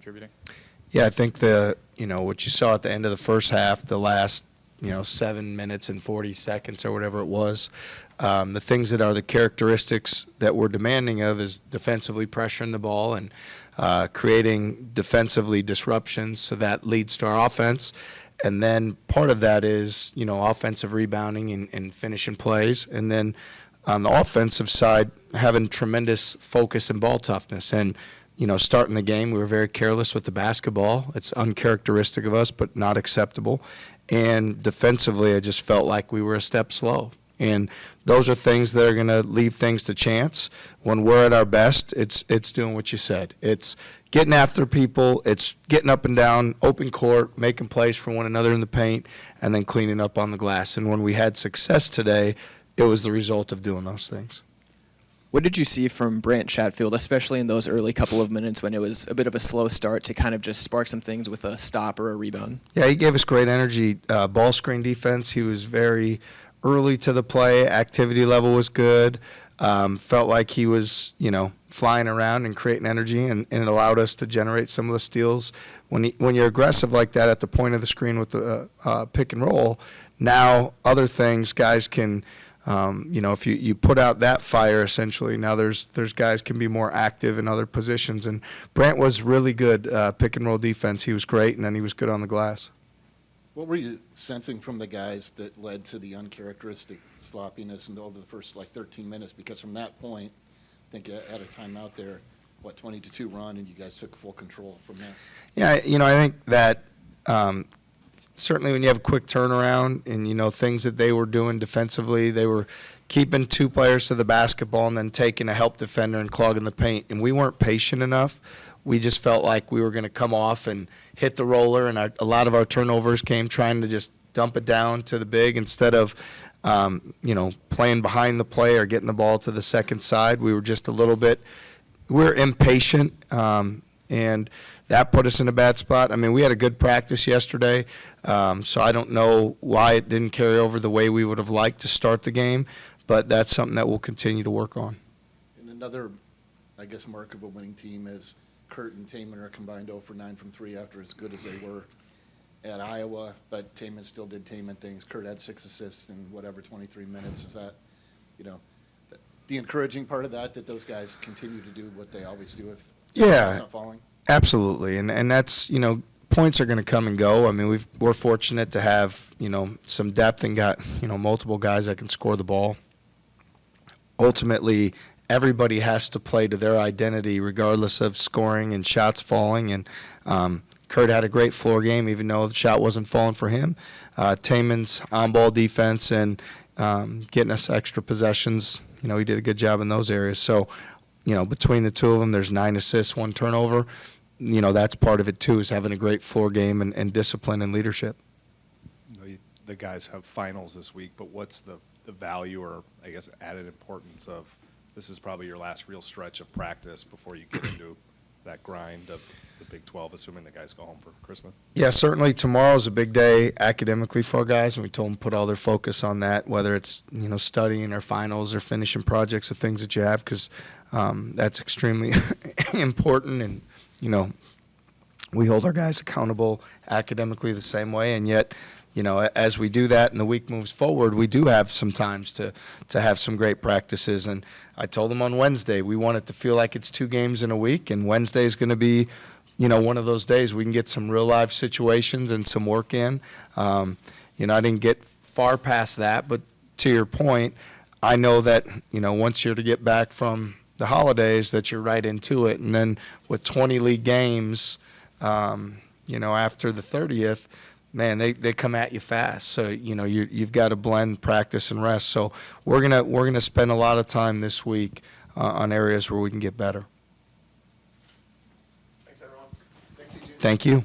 contributing? Yeah, I think what you saw at the end of the first half, the last 7 minutes and 40 seconds or whatever it was, the things that are the characteristics that we're demanding of is defensively pressuring the ball and creating defensively disruptions, so that leads to our offense. And then part of that is, offensive rebounding and finishing plays. And then on the offensive side, having tremendous focus and ball toughness. And, starting the game, we were very careless with the basketball. It's uncharacteristic of us, but not acceptable. And defensively, I just felt like we were a step slow. And those are things that are going to leave things to chance. When we're at our best, it's doing what you said. It's getting after people. It's getting up and down, open court, making plays for one another in the paint, and then cleaning up on the glass. And when we had success today, it was the result of doing those things. What did you see from Brant Chatfield, especially in those early couple of minutes when it was a bit of a slow start, to kind of just spark some things with a stop or a rebound? Yeah, he gave us great energy. Ball screen defense, he was very early to the play. Activity level was good. Felt like he was, flying around and creating energy, and it allowed us to generate some of the steals. When you're aggressive like that at the point of the screen with the pick and roll, now other things guys can – if you put out that fire, essentially, now there's guys can be more active in other positions. And Brant was really good pick and roll defense. He was great, and then he was good on the glass. What were you sensing from the guys that led to the uncharacteristic sloppiness over the first 13 minutes? Because from that point, I think at a timeout there, 20-2 run, and you guys took full control from that. Yeah, I think that certainly when you have a quick turnaround and, things that they were doing defensively, they were keeping two players to the basketball and then taking a help defender and clogging the paint. And we weren't patient enough. We just felt like we were going to come off and hit the roller, and a lot of our turnovers came trying to just dump it down to the big instead of, playing behind the play or getting the ball to the second side. We were just we were impatient, and that put us in a bad spot. I mean, we had a good practice yesterday, so I don't know why it didn't carry over the way we would have liked to start the game, but that's something that we'll continue to work on. And another, mark of a winning team is Kurt and Taman are combined 0 for 9 from 3 after as good as they were at Iowa, but Taman still did Taman things. Kurt had 6 assists in 23 minutes. Is that, the encouraging part of that those guys continue to do what they always do if it's not falling? Absolutely, and that's, points are going to come and go. I mean, we're fortunate to have, some depth and got, multiple guys that can score the ball. Ultimately, everybody has to play to their identity regardless of scoring and shots falling, and Kurt had a great floor game even though the shot wasn't falling for him. Taman's on-ball defense and getting us extra possessions, he did a good job in those areas. So, between the two of them, there's 9 assists, 1 turnover. That's part of it too, is having a great floor game and discipline and leadership. The guys have finals this week, but what's the value or, added importance of this is probably your last real stretch of practice before you get into that grind of the Big 12, assuming the guys go home for Christmas? Yeah, certainly tomorrow's a big day academically for our guys, and we told them to put all their focus on that, whether it's, studying or finals or finishing projects, the things that you have, because that's extremely important. And, we hold our guys accountable academically the same way, and yet, as we do that and the week moves forward, we do have some times to have some great practices. And I told them on Wednesday, we want it to feel like it's 2 games in a week, and Wednesday is going to be, one of those days we can get some real live situations and some work in. I didn't get far past that, but to your point, I know that, once you're to get back from the holidays, that you're right into it. And then with 20 league games, after the 30th, man, they come at you fast. So, you've got to blend practice and rest. So we're gonna spend a lot of time this week on areas where we can get better. Thanks, everyone. Thank you.